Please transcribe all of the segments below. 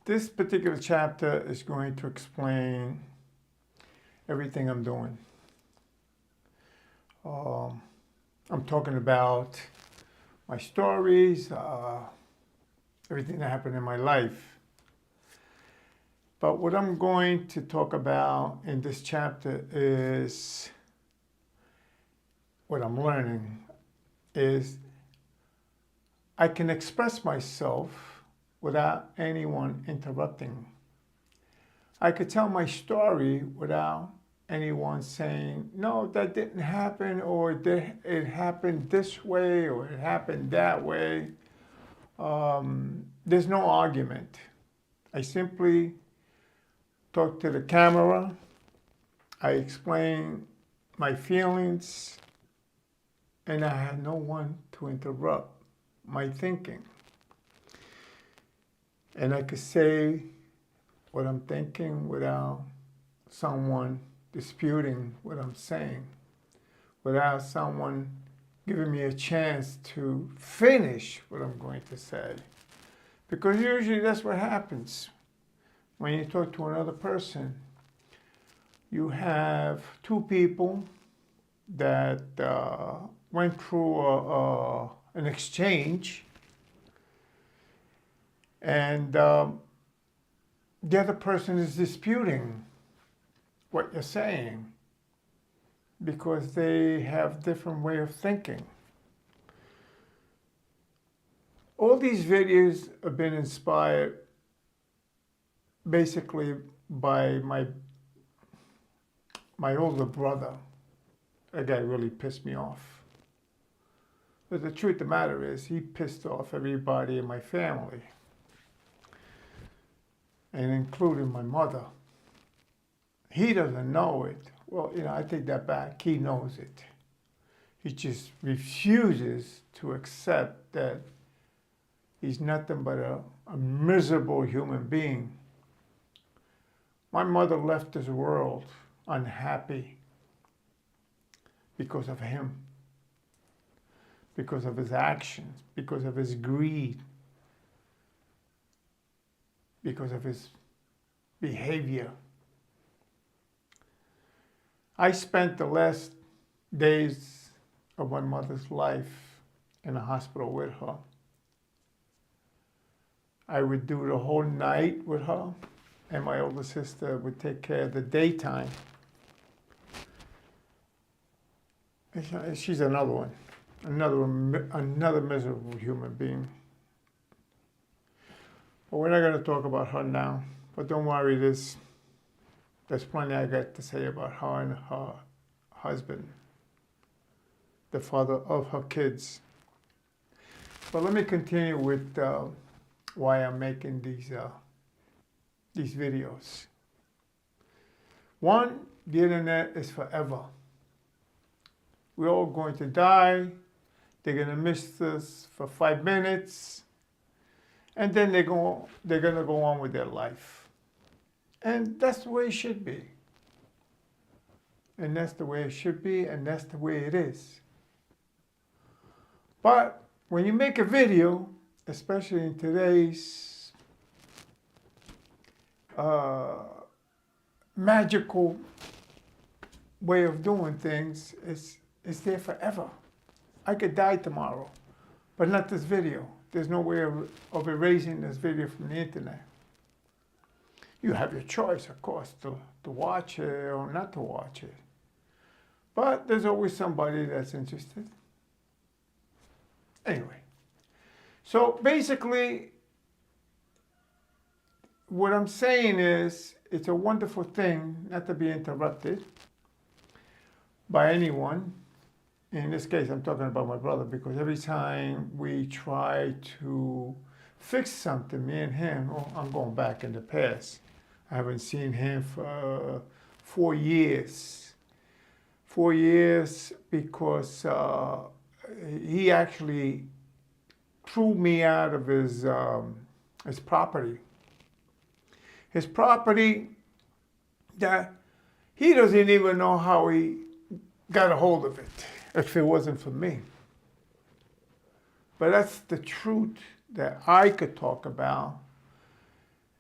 This particular chapter is going to explain everything I'm doing. I'm talking about my stories, everything that happened in my life. But what I'm going to talk about in this chapter is what I'm learning is I can express myself without anyone interrupting. I could tell my story without anyone saying, no, that didn't happen, or it happened this way, or it happened that way. There's no argument. I simply talk to the camera. I explain my feelings, and I had no one to interrupt my thinking. And I could say what I'm thinking without someone disputing what I'm saying, without someone giving me a chance to finish what I'm going to say. Because usually that's what happens when you talk to another person. You have two people that went through an exchange, and the other person is disputing what you're saying because they have different way of thinking. All these videos have been inspired basically by my older brother. That guy really pissed me off. But the truth of the matter is, he pissed off everybody in my family, and including my mother. He doesn't know it. Well, I take that back. He knows it. He just refuses to accept that he's nothing but a miserable human being. My mother left this world unhappy because of him, because of his actions, because of his greed, because of his behavior. I spent the last days of my mother's life in a hospital with her. I would do the whole night with her, and my older sister would take care of the daytime. She's another one, another miserable human being. But we're not going to talk about her now. But don't worry, there's plenty I got to say about her and her husband, the father of her kids. But let me continue with why I'm making these videos. One, the internet is forever. We're all going to die. They're going to miss us for 5 minutes. And then they're going to go on with their life. And that's the way it should be. And that's the way it should be, and that's the way it is. But when you make a video, especially in today's magical way of doing things, it's there forever. I could die tomorrow, but not this video. There's no way of erasing this video from the internet. You have your choice, of course, to watch it or not to watch it. But there's always somebody that's interested. Anyway, so basically, what I'm saying is, it's a wonderful thing not to be interrupted by anyone. In this case, I'm talking about my brother, because every time we try to fix something, me and him, I'm going back in the past. I haven't seen him for 4 years. 4 years because he actually threw me out of his property. His property that he doesn't even know how he got a hold of it if it wasn't for me. But that's the truth that I could talk about.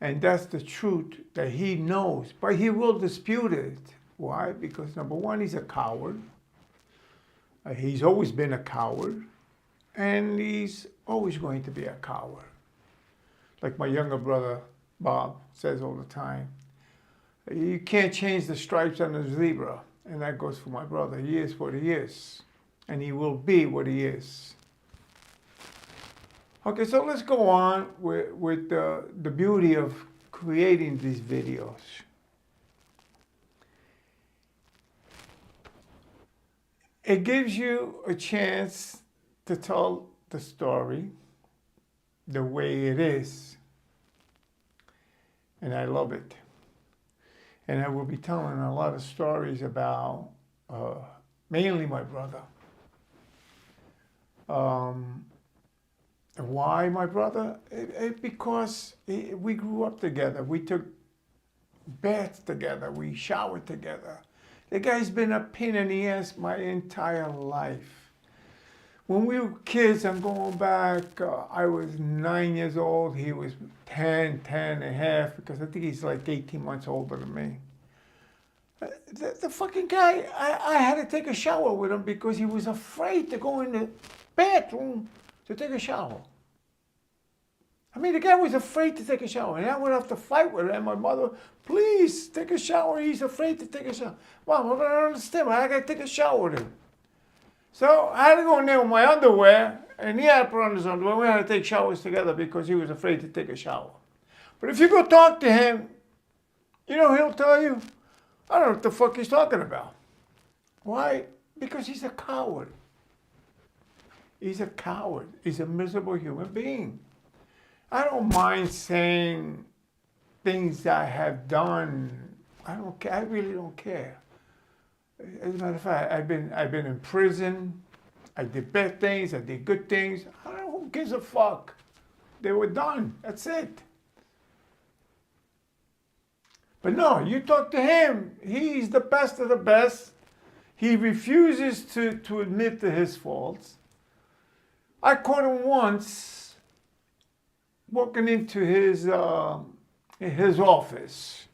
And that's the truth that he knows, but he will dispute it. Why? Because number one, he's a coward. He's always been a coward, and he's always going to be a coward. Like my younger brother, Bob, says all the time, you can't change the stripes on the zebra. And that goes for my brother. He is what he is, and he will be what he is. Okay, so let's go on with the beauty of creating these videos. It gives you a chance to tell the story the way it is. And I love it. And I will be telling a lot of stories about mainly my brother. Why my brother? Because we grew up together. We took baths together. We showered together. The guy's been a pain in the ass my entire life. When we were kids, I'm going back, I was 9 years old. He was 10 and a half, because I think he's like 18 months older than me. The fucking guy, I had to take a shower with him because he was afraid to go in the bathroom to take a shower. I mean, the guy was afraid to take a shower, and I would have to fight with him. My mother, please take a shower. He's afraid to take a shower. Mom, I don't understand. I got to take a shower with him. So I had to go in there with my underwear, and he had to put on his underwear. We had to take showers together because he was afraid to take a shower. But if you go talk to him, you know, he'll tell you, I don't know what the fuck he's talking about. Why? Because he's a coward. He's a coward. He's a miserable human being. I don't mind saying things I have done. I don't care. I really don't care. As a matter of fact, I've been in prison. I did bad things. I did good things. I don't know, who gives a fuck? They were done. That's it. But no, you talk to him. He's the best of the best. He refuses to admit to his faults. I caught him once walking into his office,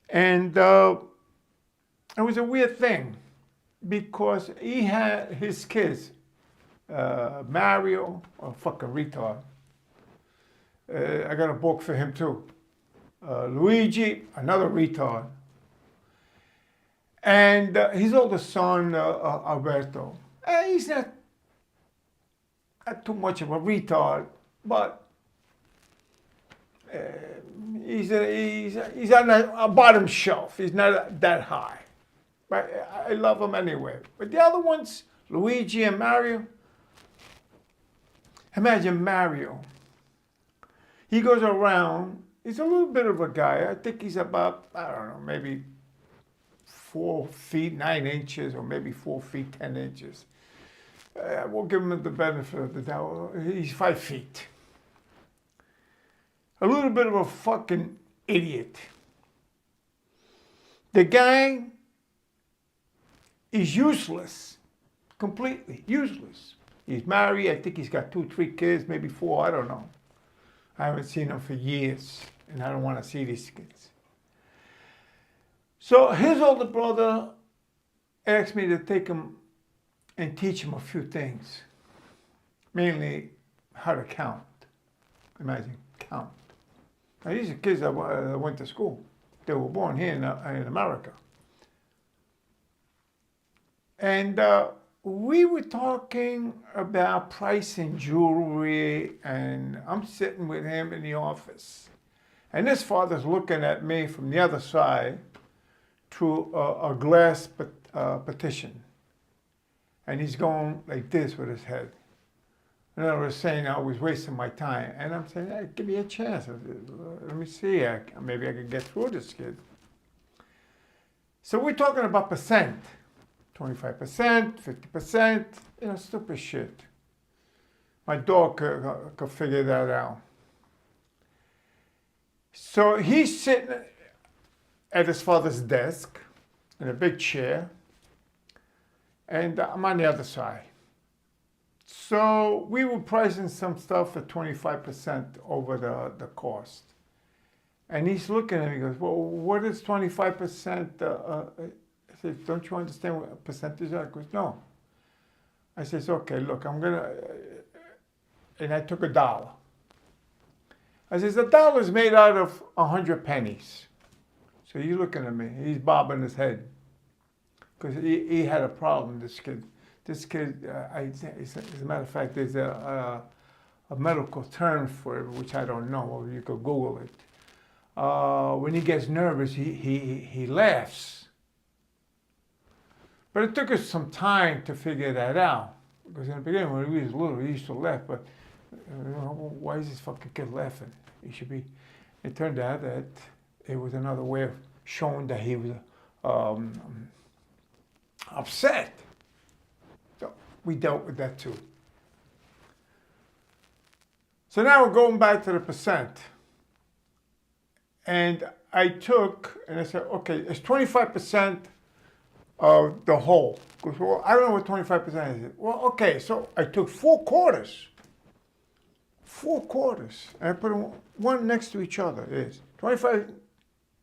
and it was a weird thing because he had his kids, Mario, a fucking retard. I got a book for him too. Luigi, another retard, and his oldest son, Alberto. He's not too much of a retard, but he's on a bottom shelf. He's not that high. But I love him anyway. But the other ones, Luigi and Mario, imagine Mario. He goes around, he's a little bit of a guy. I think he's about, I don't know, maybe 4 feet 9 inches, or maybe 4 feet 10 inches. We'll give him the benefit of the doubt. He's 5 feet. A little bit of a fucking idiot. The guy is useless. Completely useless. He's married. I think he's got 2, 3 kids, maybe 4. I don't know. I haven't seen him for years, and I don't want to see these kids. So his older brother asked me to take him and teach him a few things. Mainly how to count. Imagine, count. Now, these are kids that went to school. They were born here in America. And we were talking about pricing jewelry, and I'm sitting with him in the office. And his father's looking at me from the other side through a glass partition. And he's going like this with his head. And I was saying I was wasting my time. And I'm saying, hey, give me a chance. Let me see. Maybe I can get through this kid. So we're talking about percent. 25%, 50%, stupid shit. My dog could figure that out. So he's sitting at his father's desk in a big chair, and I'm on the other side. So we were pricing some stuff at 25% over the cost. And he's looking at me, he goes, well, what is 25%? I said, don't you understand what percentage are? He goes, no. I says, okay, look, and I took $1. I says, $1 is made out of 100 pennies. So he's looking at me, he's bobbing his head. Because he had a problem, this kid. This kid, as a matter of fact, there's a medical term for it, which I don't know, or you could Google it. When he gets nervous, he laughs. But it took us some time to figure that out. Because in the beginning, when he was little, he used to laugh, but why is this fucking kid laughing? He should be. It turned out that it was another way of showing that he was upset. So we dealt with that too. So now we're going back to the percent. And I took, and I said, okay, it's 25% of the whole. Because, well, I don't know what 25% is. Well, okay, so I took 4 quarters. 4 quarters. And I put them one next to each other. It's 25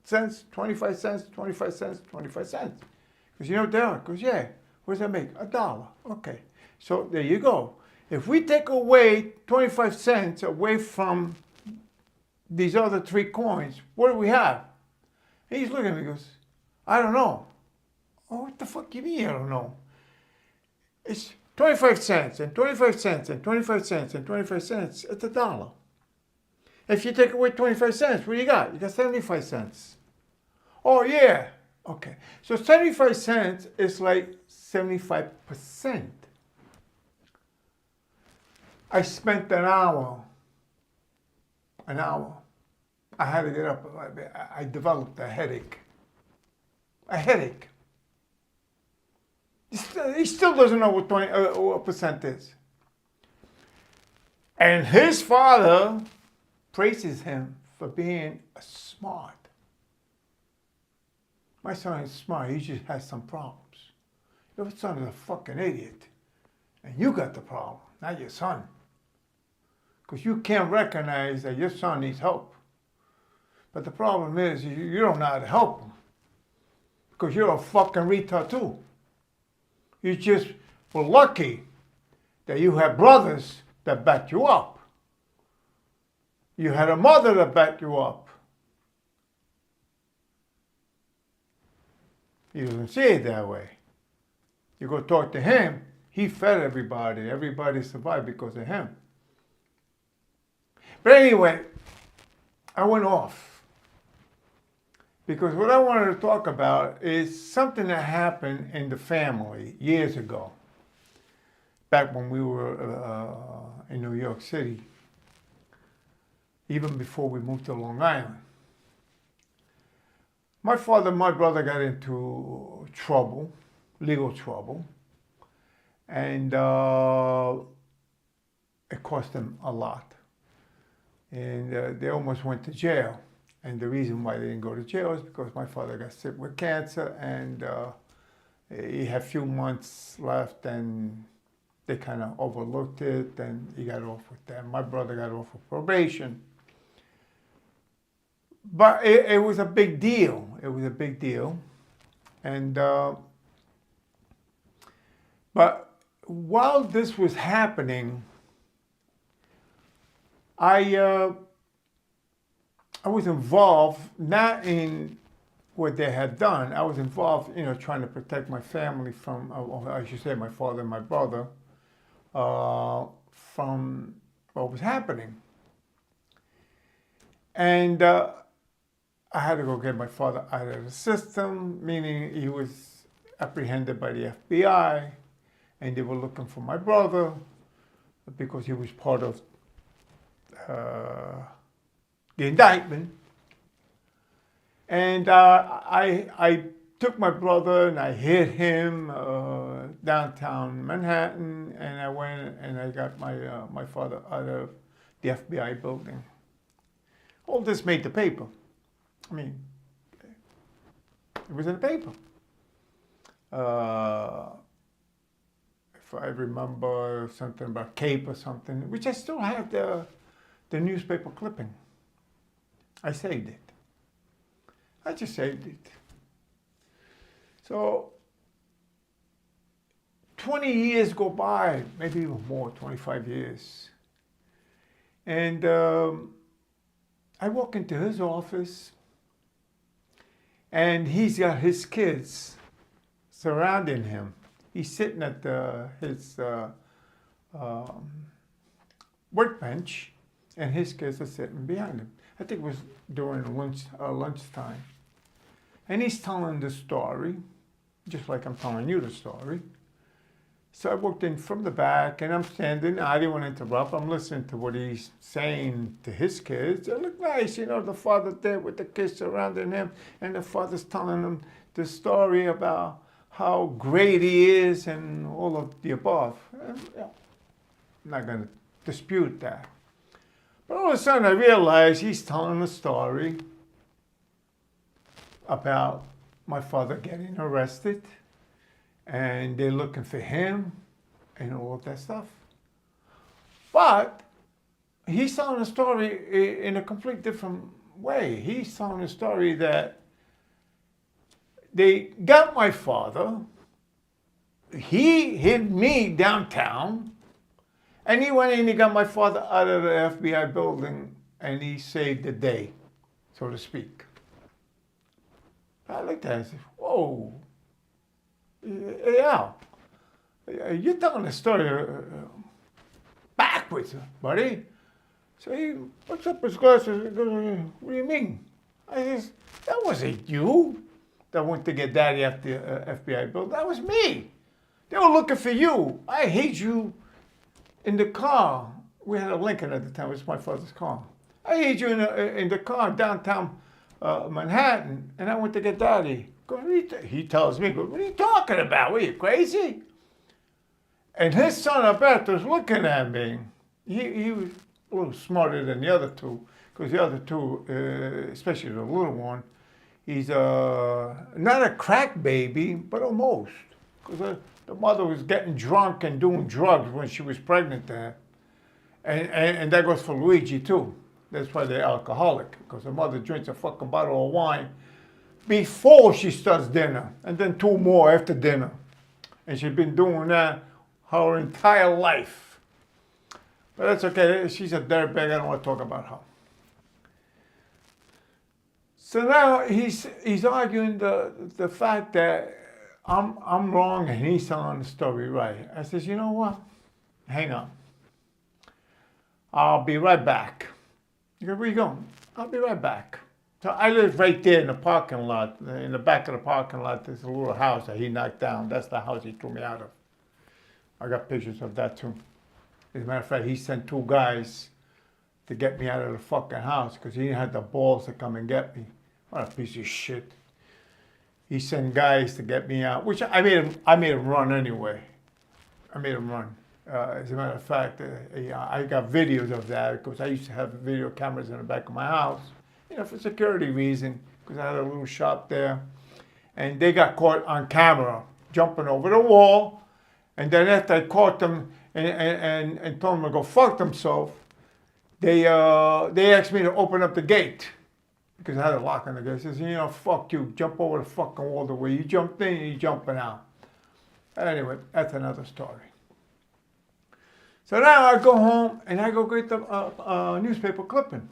cents, 25 cents, 25 cents, 25 cents. Because you know what they are? Because, yeah, what does that make? $1. Okay. So there you go. If we take away 25 cents away from these other 3 coins, what do we have? And he's looking at me and goes, I don't know. Oh, what the fuck you mean I don't know? It's 25 cents and 25 cents and 25 cents and 25 cents. It's $1. If you take away 25 cents, what do you got? You got 75 cents. Oh, yeah. Okay. So 75 cents is like 75%. I spent an hour. I had to get up. I developed a headache. A headache. He still doesn't know what percent is. And his father praises him for being smart. My son is smart. He just has some problems. Your son is a fucking idiot. And you got the problem, not your son. Because you can't recognize that your son needs help. But the problem is you don't know how to help him. Because you're a fucking retard too. You just were lucky that you had brothers that backed you up. You had a mother that backed you up. He doesn't see it that way. You go talk to him, he fed everybody. Everybody survived because of him. But anyway, I went off. Because what I wanted to talk about is something that happened in the family years ago. Back when we were in New York City. Even before we moved to Long Island. My father and my brother got into trouble, legal trouble. And it cost them a lot. And they almost went to jail. And the reason why they didn't go to jail is because my father got sick with cancer and he had a few months left and they kind of overlooked it and he got off with them. My brother got off with probation. But it was a big deal. It was a big deal. And, but while this was happening, I was involved, not in what they had done. I was involved, trying to protect my family from, I should say my father and my brother, from what was happening. And I had to go get my father out of the system, meaning he was apprehended by the FBI, and they were looking for my brother because he was part of the indictment. And I took my brother and I hid him downtown Manhattan, and I went and I got my father out of the FBI building. All this made the paper. I mean, it was in the paper. If I remember something about Cape or something, which I still have the newspaper clipping. I saved it. I just saved it. So 20 years go by, maybe even more, 25 years. And I walk into his office, and he's got his kids surrounding him. He's sitting at his workbench, and his kids are sitting behind him. I think it was during lunchtime. And he's telling the story, just like I'm telling you the story. So I walked in from the back, and I'm standing. I didn't want to interrupt. I'm listening to what he's saying to his kids. They look nice, you know, the father there with the kids surrounding him, and the father's telling them the story about how great he is and all of the above. And, yeah, I'm not going to dispute that. But all of a sudden I realized he's telling a story about my father getting arrested, and they're looking for him and all of that stuff. But he's telling a story in a complete different way. He's telling a story that they got my father, he hid me downtown, and he went in and he got my father out of the FBI building, and he saved the day, so to speak. I looked at it and said, whoa, yeah, you're telling the story backwards, buddy. So he puts up his glasses and goes, what do you mean? I says, that wasn't you that went to get Daddy at the FBI building. That was me. They were looking for you. I hid you in the car. We had a Lincoln at the time. It was my father's car. I hid you in the car downtown Manhattan, and I went to get Daddy. He tells me, what are you talking about? What, are you crazy? And his son Alberto's looking at me. He was a little smarter than the other two, because the other two, especially the little one, he's not a crack baby, but almost. Because the mother was getting drunk and doing drugs when she was pregnant there. And that goes for Luigi too. That's why they're alcoholic, because the mother drinks a fucking bottle of wine before she starts dinner, and then 2 more after dinner. And she's been doing that her entire life. But that's okay. She's a dirtbag. I don't want to talk about her. So now he's arguing the fact that I'm wrong and he's telling the story right. I says, you know what? Hang on. I'll be right back. He goes, where you going? I'll be right back. So I live right there in the parking lot. In the back of the parking lot, there's a little house that he knocked down. That's the house he threw me out of. I got pictures of that too. As a matter of fact, he sent 2 guys to get me out of the fucking house because he had the balls to come and get me. What a piece of shit. He sent guys to get me out, which I made him run anyway. I made him run. As a matter of fact, I got videos of that because I used to have video cameras in the back of my house, you know, for security reason, because I had a little shop there. And they got caught on camera jumping over the wall. And then after I caught them and told them to go fuck themselves, they asked me to open up the gate because I had a lock on the gate. I says, you know, fuck you, jump over the fucking wall the way you jumped in, you're jumping out. Anyway, that's another story. So now I go home and I go get the newspaper clipping.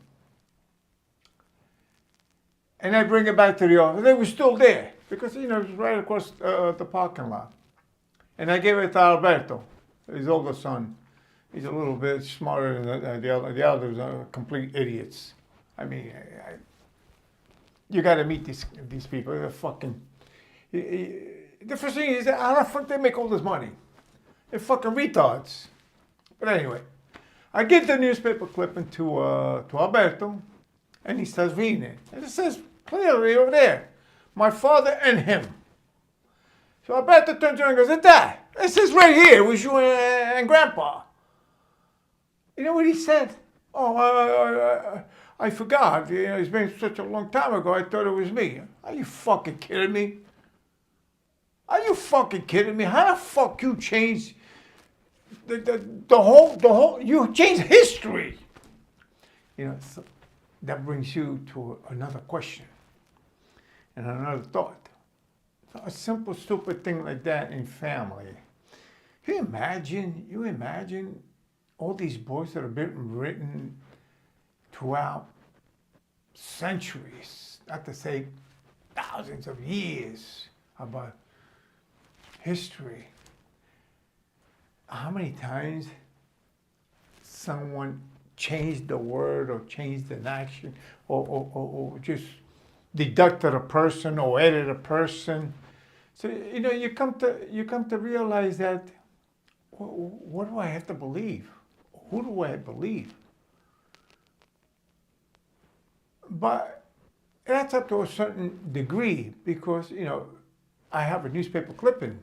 And I bring it back to the office. They were still there because, you know, it was right across the parking lot. And I gave it to Alberto, his older son. He's a little bit smarter than the other. The others are complete idiots. I mean, you got to meet these people. They're fucking... The first thing is, how the fuck they make all this money? They're fucking retards. But anyway, I give the newspaper clipping to Alberto, and he starts reading it. And it says clearly over there, my father and him. So Alberto turns around and goes, "It's that. It says right here, it was you and Grandpa." You know what he said? Oh, I forgot. You know, it's been such a long time ago, I thought it was me. Are you fucking kidding me? Are you fucking kidding me? How the fuck you change the whole, you change history? You know, so that brings you to another question. and another thought. A simple, stupid thing like that in family. You imagine all these books that have been written throughout centuries, not to say thousands of years, about history. How many times someone changed the word or changed an action or just deducted a person or added a person. So you come to realize that what do I have to believe? Who do I believe? But that's up to a certain degree because I have a newspaper clipping.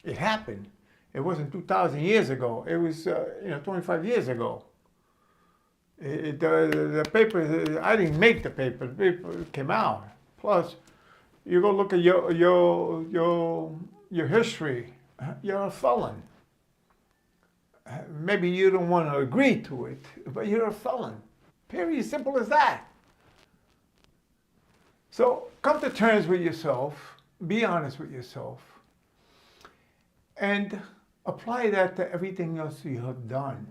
It happened. It wasn't 2,000 years ago. It was 25 years ago. The paper, I didn't make the paper. The paper came out. Plus, you go look at your history. You're a felon. Maybe you don't want to agree to it, but you're a felon. Period. Simple as that. So come to terms with yourself. Be honest with yourself. And apply that to everything else you have done.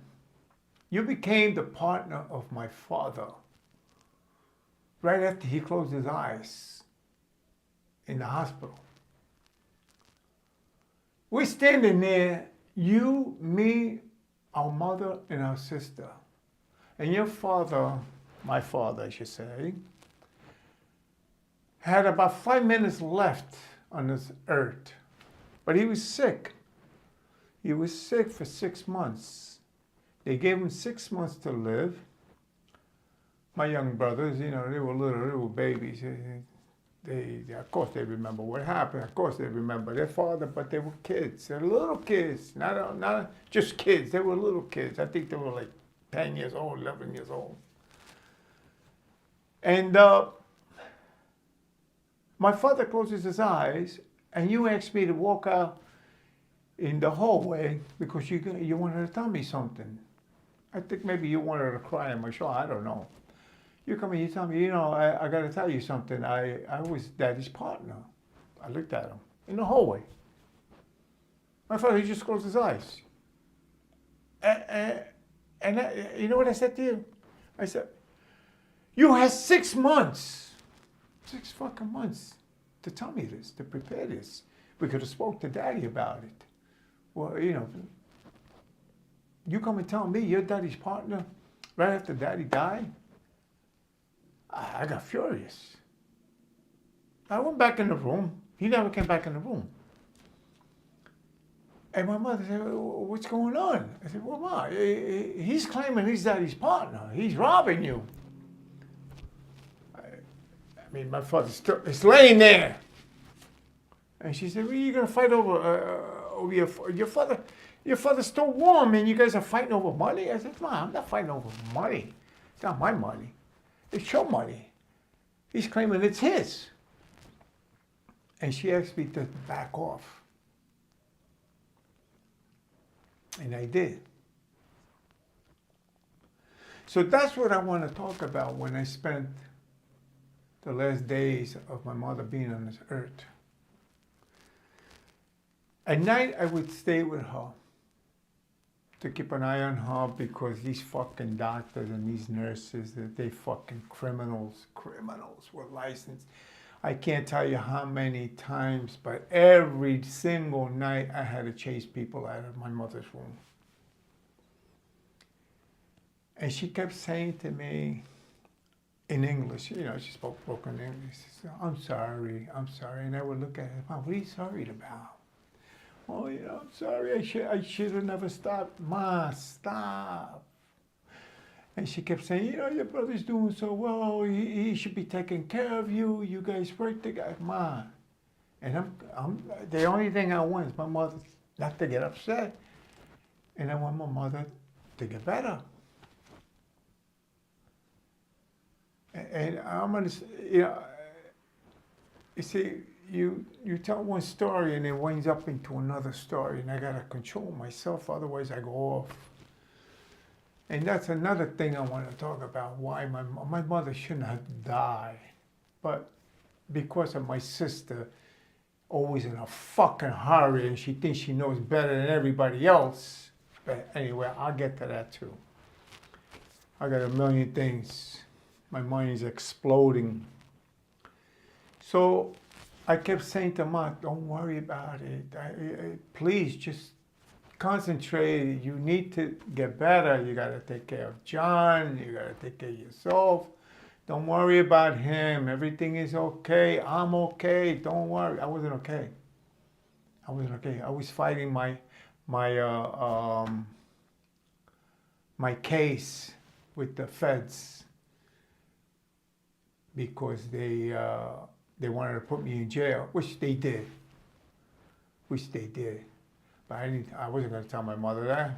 You became the partner of my father right after he closed his eyes in the hospital. We're standing there, you, me, our mother, and our sister. And your father, my father, I should say, had about 5 minutes left on this earth. But he was sick. He was sick for 6 months. They gave him 6 months to live. My young brothers, they were little babies. Of course, they remember what happened. Of course, they remember their father, but they were kids. They're little kids, not just kids. They were little kids. I think they were like 10 years old, 11 years old. And my father closes his eyes, and you asked me to walk out in the hallway because you wanted to tell me something. I think maybe you wanted to cry on my shoulder. I don't know. You come and you tell me, I got to tell you something. I was Daddy's partner. I looked at him in the hallway. My father, he just closed his eyes. And you know what I said to you? I said, you had 6 months, 6 fucking months to tell me this, to prepare this. We could have spoke to Daddy about it. Well, you come and tell me you're Daddy's partner right after Daddy died? I got furious. I went back in the room. He never came back in the room. And my mother said, what's going on? I said, well, Ma, he's claiming he's Daddy's partner. He's robbing you. I mean, my father is laying there. And she said, well, you're going to fight over your father? Your father's still warm and you guys are fighting over money? I said, Ma, I'm not fighting over money. It's not my money. It's your money. He's claiming it's his. And she asked me to back off. And I did. So that's what I want to talk about when I spent the last days of my mother being on this earth. At night, I would stay with her to keep an eye on her because these fucking doctors and these nurses, they fucking criminals with license. I can't tell you how many times, but every single night I had to chase people out of my mother's room. And she kept saying to me in English, she spoke broken English, she said, I'm sorry. And I would look at her, Mom, what are you sorry about? Oh, I'm sorry, I should have never stopped. Ma, stop. And she kept saying, your brother's doing so well. He should be taking care of you. You guys work together. Ma. And the only thing I want is my mother not to get upset. And I want my mother to get better. And I'm going to, you see, you tell one story and it winds up into another story, and I gotta control myself, otherwise I go off. And that's another thing I want to talk about, why my mother shouldn't have died. But because of my sister, always in a fucking hurry, and she thinks she knows better than everybody else. But anyway, I'll get to that too. I got a million things. My mind is exploding. So I kept saying to Mom, don't worry about it. Please just concentrate. You need to get better. You got to take care of John. You got to take care of yourself. Don't worry about him. Everything is okay. I'm okay. Don't worry. I wasn't okay. I wasn't okay. I was fighting my case with the feds because they wanted to put me in jail, which they did. But I wasn't going to tell my mother that.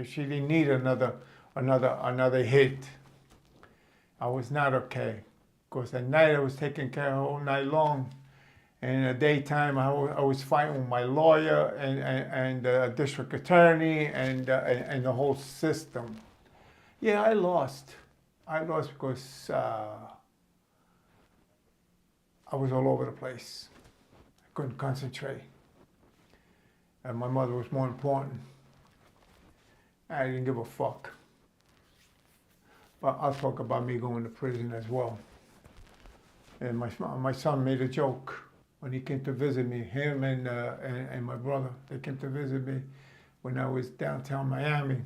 She didn't need another hit. I was not okay. Because at night I was taking care of all night long. And in the daytime I was fighting with my lawyer and the district attorney and the whole system. Yeah, I lost. I lost because I was all over the place. I couldn't concentrate. And my mother was more important. I didn't give a fuck. But I'll talk about me going to prison as well. And my son made a joke when he came to visit me. Him and my brother, they came to visit me when I was downtown Miami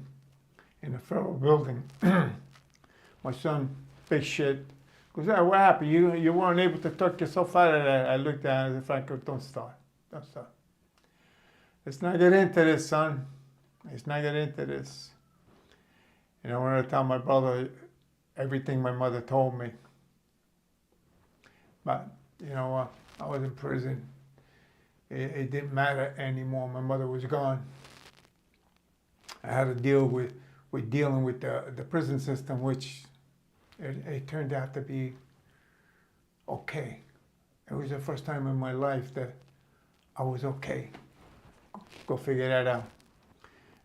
in the federal building. My son, big shit, goes, hey, what happened? You weren't able to talk yourself out of that. I looked at him and said, Franco, don't start. Let's not get into this, son. Let's not get into this. And I wanted to tell my brother everything my mother told me. But, you know what? I was in prison. It didn't matter anymore. My mother was gone. I had to deal with dealing with the prison system, which it turned out to be okay. It was the first time in my life that I was okay. Go figure that out.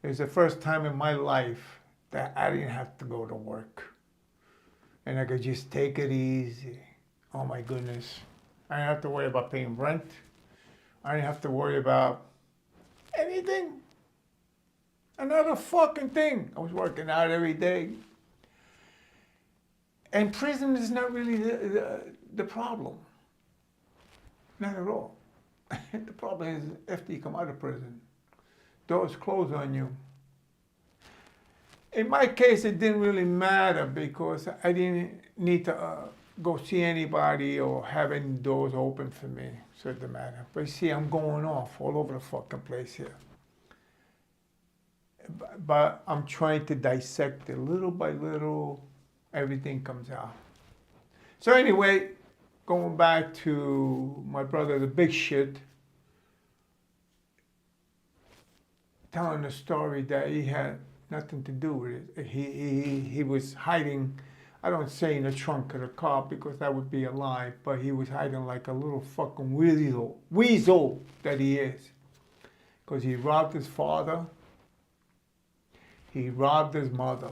It was the first time in my life that I didn't have to go to work. And I could just take it easy. Oh my goodness. I didn't have to worry about paying rent. I didn't have to worry about anything. Another fucking thing. I was working out every day. And prison is not really the problem. Not at all. The problem is after you come out of prison, doors close on you. In my case, it didn't really matter because I didn't need to go see anybody or have any doors open for me, so it didn't matter. But you see, I'm going off all over the fucking place here. But I'm trying to dissect it little by little, everything comes out. So anyway, going back to my brother, the big shit, telling the story that he had nothing to do with it. He was hiding, I don't say in the trunk of the car because that would be a lie, but he was hiding like a little fucking weasel that he is. Because he robbed his father, he robbed his mother.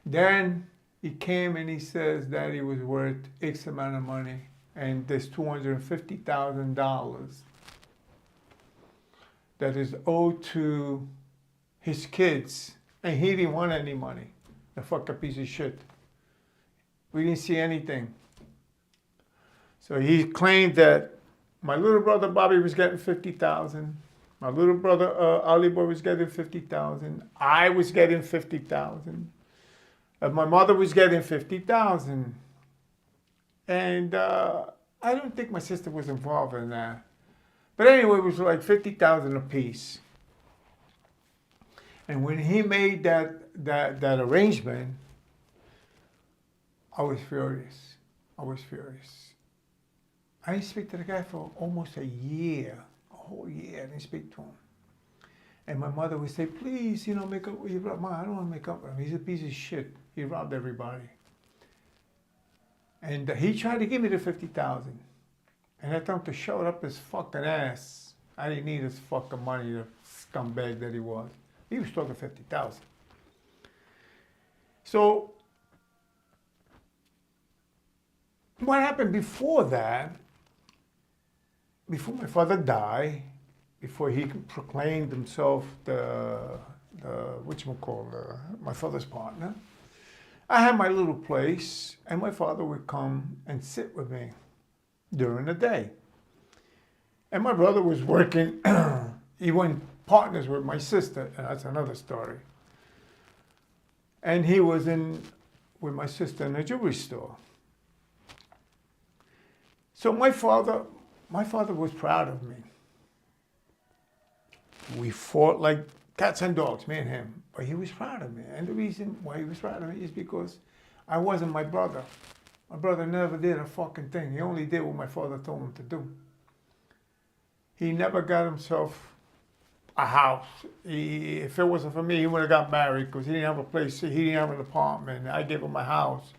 Then he came and he says that he was worth X amount of money and there's $250,000 that is owed to his kids, and he didn't want any money. The fucking piece of shit. We didn't see anything. So he claimed that my little brother Bobby was getting $50,000. My little brother Ali Boy was getting $50,000. I was getting $50,000. My mother was getting $50,000. And I don't think my sister was involved in that. But anyway, it was like $50,000 apiece. And when he made that arrangement, I was furious. I didn't speak to the guy for almost a year, a whole year. I didn't speak to him. And my mother would say, please, make up with your brother. Mom, I don't want to make up with him. He's a piece of shit. He robbed everybody. And he tried to give me the $50,000. And I told him to shut up his fucking ass. I didn't need his fucking money, the scumbag that he was. He was talking $50,000. So what happened before that, before my father died, before he proclaimed himself my father's partner, I had my little place, and my father would come and sit with me during the day. And my brother was working, he went partners with my sister, and that's another story. And he was with my sister in a jewelry store. So my father was proud of me. We fought like cats and dogs, me and him, but he was proud of me. And the reason why he was proud of me is because I wasn't my brother. My brother never did a fucking thing. He only did what my father told him to do. He never got himself a house. If it wasn't for me, he would have got married because he didn't have a place. He didn't have an apartment. I gave him a house.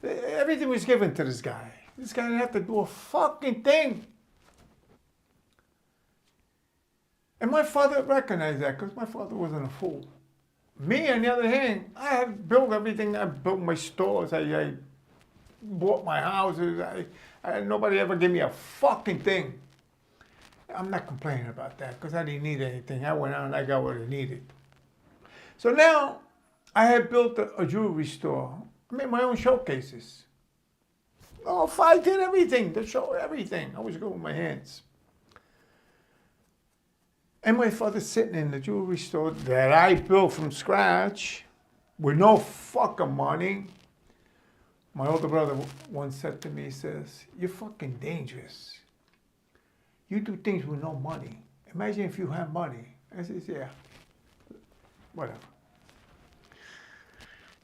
Everything was given to this guy. This guy didn't have to do a fucking thing. And my father recognized that because my father wasn't a fool. Me, on the other hand, I had built everything. I built my stores. I bought my houses. Nobody ever gave me a fucking thing. I'm not complaining about that because I didn't need anything. I went out and I got what I needed. So now I had built a jewelry store. I made my own showcases. Oh, I did everything to show everything. I was good with my hands. And my father's sitting in the jewelry store that I built from scratch with no fucking money. My older brother once said to me, he says, "You're fucking dangerous. You do things with no money. Imagine if you had money." I says, "Yeah, whatever."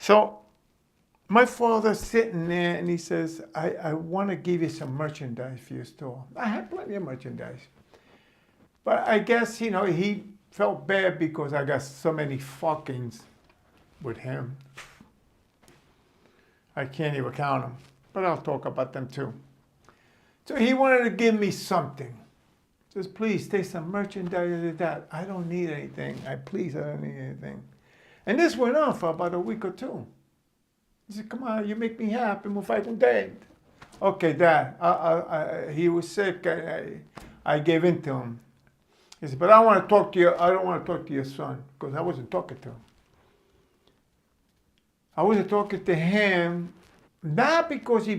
So my father's sitting there and he says, I want to give you some merchandise for your store. I had plenty of merchandise. But I guess, he felt bad because I got so many fuckings with him. I can't even count them, but I'll talk about them too. So he wanted to give me something. He says, "Please take some merchandise of that. I don't need anything. I don't need anything." And this went on for about a week or two. He said, "Come on, you make me happy, if I can dead." Okay, Dad, he was sick. I gave in to him. He said, "But I want to talk to you. I don't want to talk to your son," because I wasn't talking to him. I wasn't talking to him, not because he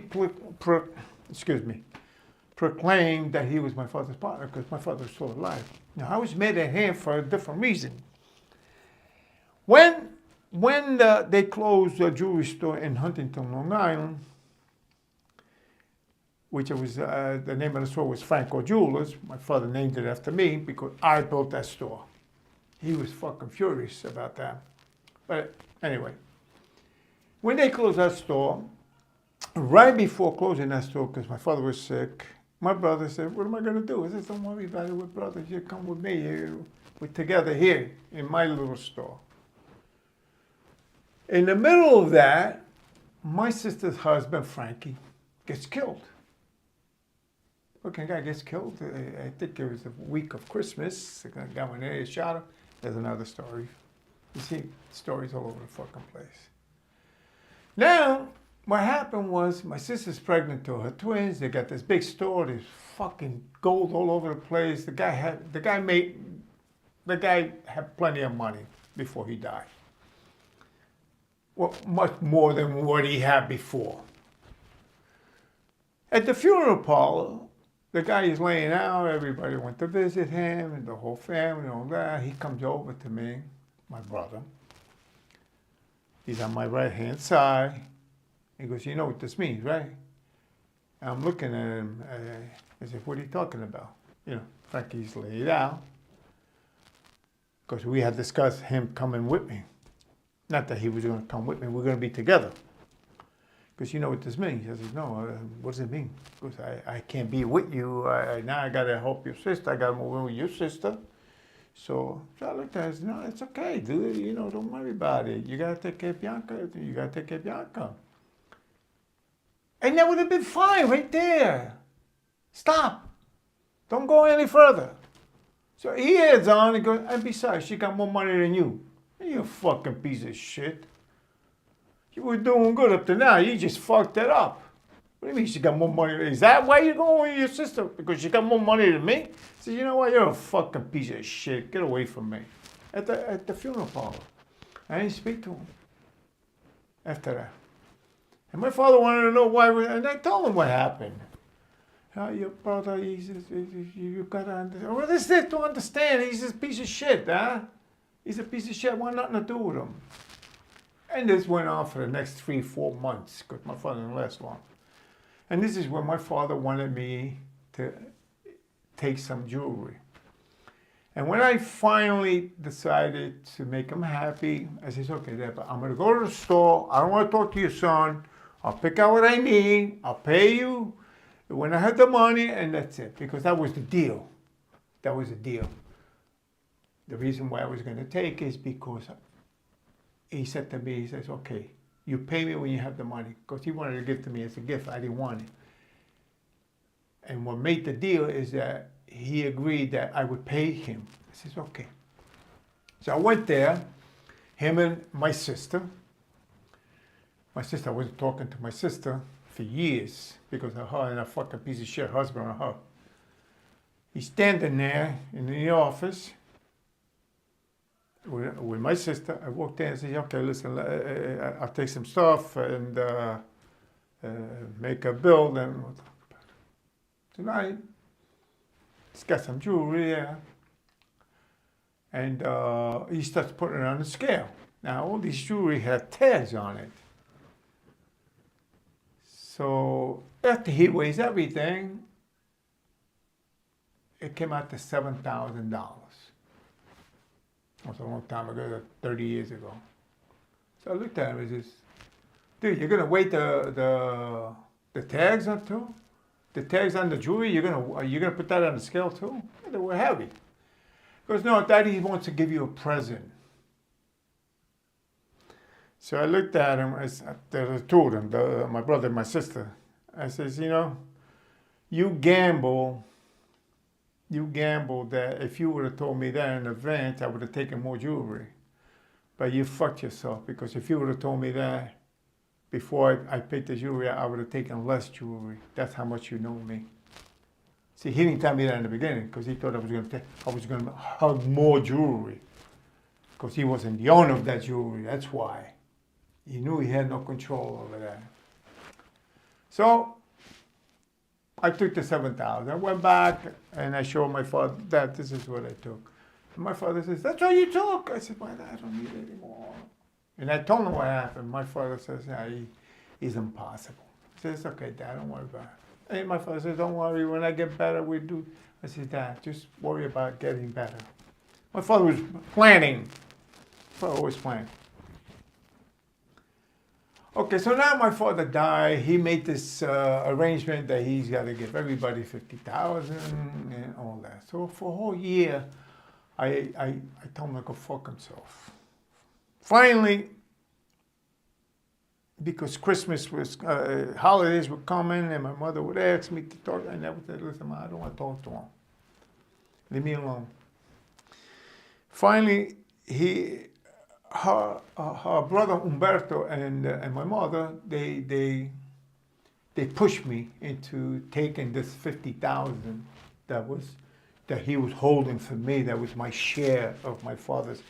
proclaimed that he was my father's partner, because my father was still alive. No, I was mad at him for a different reason. When they closed the jewelry store in Huntington, Long Island, which was the name of the store was Franco Jewelers. My father named it after me because I built that store. He was fucking furious about that. But anyway, when they closed that store, right before closing that store, because my father was sick, my brother said, "What am I going to do?" I said, "Don't worry about it, we're brothers. You come with me. We're together here in my little store." In the middle of that, my sister's husband, Frankie, gets killed. Okay, guy gets killed. I think it was the week of Christmas. The guy went in, he shot him. There's another story. You see stories all over the fucking place. Now, what happened was my sister's pregnant to her twins. They got this big store. There's fucking gold all over the place. The guy had plenty of money before he died. Well, much more than what he had before. At the funeral parlor, the guy is laying out, everybody went to visit him, and the whole family and all that. He comes over to me, my brother. He's on my right-hand side. He goes, "You know what this means, right?" And I'm looking at him. I said, "What are you talking about?" Frankie's laid out. Because we had discussed him coming with me. Not that he was going to come with me, we're going to be together. Because you know what this means? I said, "No, what does it mean?" Because I can't be with you. Now I got to help your sister. I got to move in with your sister. So I looked at it and said, "No, it's okay, dude. Don't worry about it. You got to take care of Bianca. You got to take care of Bianca." And that would have been fine right there. Stop. Don't go any further. So he heads on and goes, "And besides, she got more money than you." "You fucking piece of shit. You were doing good up to now. You just fucked it up." What do you mean she got more money? Is that why you're going with your sister? Because she got more money than me? I said, you know what? You're a fucking piece of shit. Get away from me. At the funeral parlor. I didn't speak to him after that. And my father wanted to know why, and I told him what happened. Your brother, he says, you gotta understand. What is this to understand? He's a piece of shit, huh? He's a piece of shit. I want nothing to do with him. And this went on for the next 3-4 months, because my father didn't last long. And this is when my father wanted me to take some jewelry. And when I finally decided to make him happy, I said, okay, Dad, but I'm going to go to the store. I don't want to talk to your son. I'll pick out what I need. I'll pay you when I have the money, and that's it. Because that was the deal. That was the deal. The reason why I was going to take is because he said to me, he says, okay, you pay me when you have the money. Because he wanted to give to me as a gift. I didn't want it. And what made the deal is that he agreed that I would pay him. I says, okay. So I went there, him and my sister. My sister, I wasn't talking to my sister for years because of her and a fucking piece of shit husband of her. He's standing there in the office with my sister. I walked in and said, okay, listen, I'll take some stuff and make a bill, and we'll talk about it. Tonight, he's got some jewelry there. And he starts putting it on the scale. Now, all these jewelry had tags on it. So after he weighs everything, it came out to $7,000. That was a long time ago, 30 years ago. So I looked at him and says, dude, you're going to weigh the tags on too? The tags on the jewelry, you're gonna put that on the scale too? They were heavy. He goes, no, Daddy wants to give you a present. So I looked at him, the two of them, my brother and my sister. I says, you know, you gamble that if you would have told me that in advance, I would have taken more jewelry. But you fucked yourself, because if you would have told me that before I picked the jewelry, I would have taken less jewelry. That's how much you know me. See, he didn't tell me that in the beginning, because he thought I was going to have more jewelry, because he wasn't the owner of that jewelry. That's why. He knew he had no control over that. So I took the $7,000. I went back and I showed my father, Dad, this is what I took. And my father says, that's what you took? I said, well, I don't need it anymore. And I told him what happened. My father says, yeah, he's impossible. He says, okay, Dad, don't worry about it. And my father says, don't worry, when I get better, we do. I said, Dad, just worry about getting better. My father was planning. My father always planned. Okay, so now my father died. He made this arrangement that he's got to give everybody $50,000 and all that. So for a whole year, I told him to go fuck himself. Finally, because Christmas was, holidays were coming, and my mother would ask me to talk, I never said, listen, I don't want to talk to him. Leave me alone. Finally, her brother Umberto and my mother, they pushed me into taking this $50,000 that he was holding for me. That was my share of my father's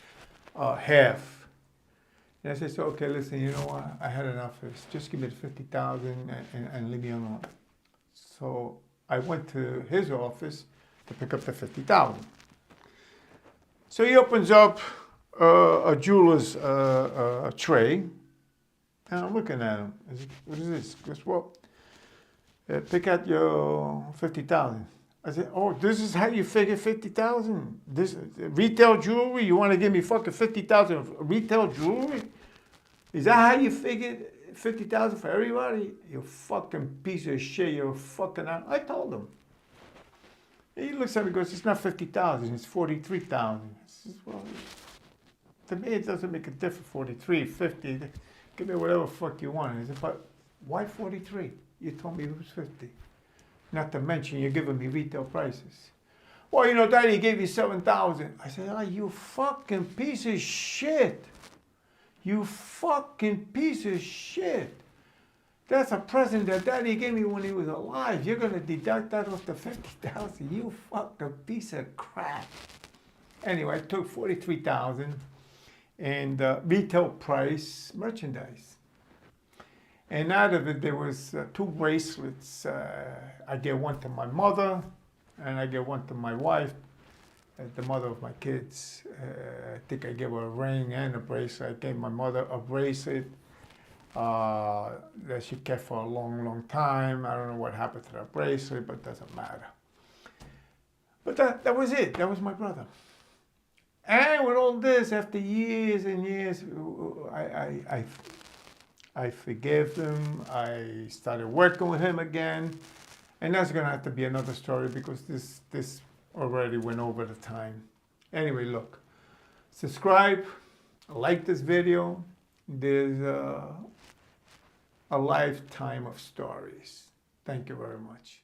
half. And I said, so, okay, listen, you know what? I had enough of this. Just give me the $50,000 and leave me alone. So I went to his office to pick up the $50,000. So he opens up a jeweler's tray, and I'm looking at him. What is this? He goes, well, pick out your $50,000. I said, oh, this is how you figure $50,000? This retail jewelry? You want to give me fucking $50,000 retail jewelry? Is that how you figured $50,000 for everybody? You fucking piece of shit. You're fucking out. I told him. He looks at me and goes, it's not $50,000, it's $43,000. Well, to me, it doesn't make a difference, 43, 50. Give me whatever fuck you want. I said, but why 43? You told me it was 50. Not to mention you're giving me retail prices. Well, you know, Daddy gave you $7,000. I said, oh, you fucking piece of shit. You fucking piece of shit. That's a present that Daddy gave me when he was alive. You're gonna deduct that off the 50,000. You fucking piece of crap. Anyway, I took 43,000 and retail price merchandise. And out of it, there was 2 bracelets. I gave one to my mother, and I gave one to my wife, the mother of my kids. I think I gave her a ring and a bracelet. I gave my mother a bracelet that she kept for a long, long time. I don't know what happened to that bracelet, but it doesn't matter. But that was it. That was my brother. And with all this, after years and years, I forgave him. I started working with him again. And that's going to have to be another story because this already went over the time. Anyway, look, subscribe, like this video. There's a lifetime of stories. Thank you very much.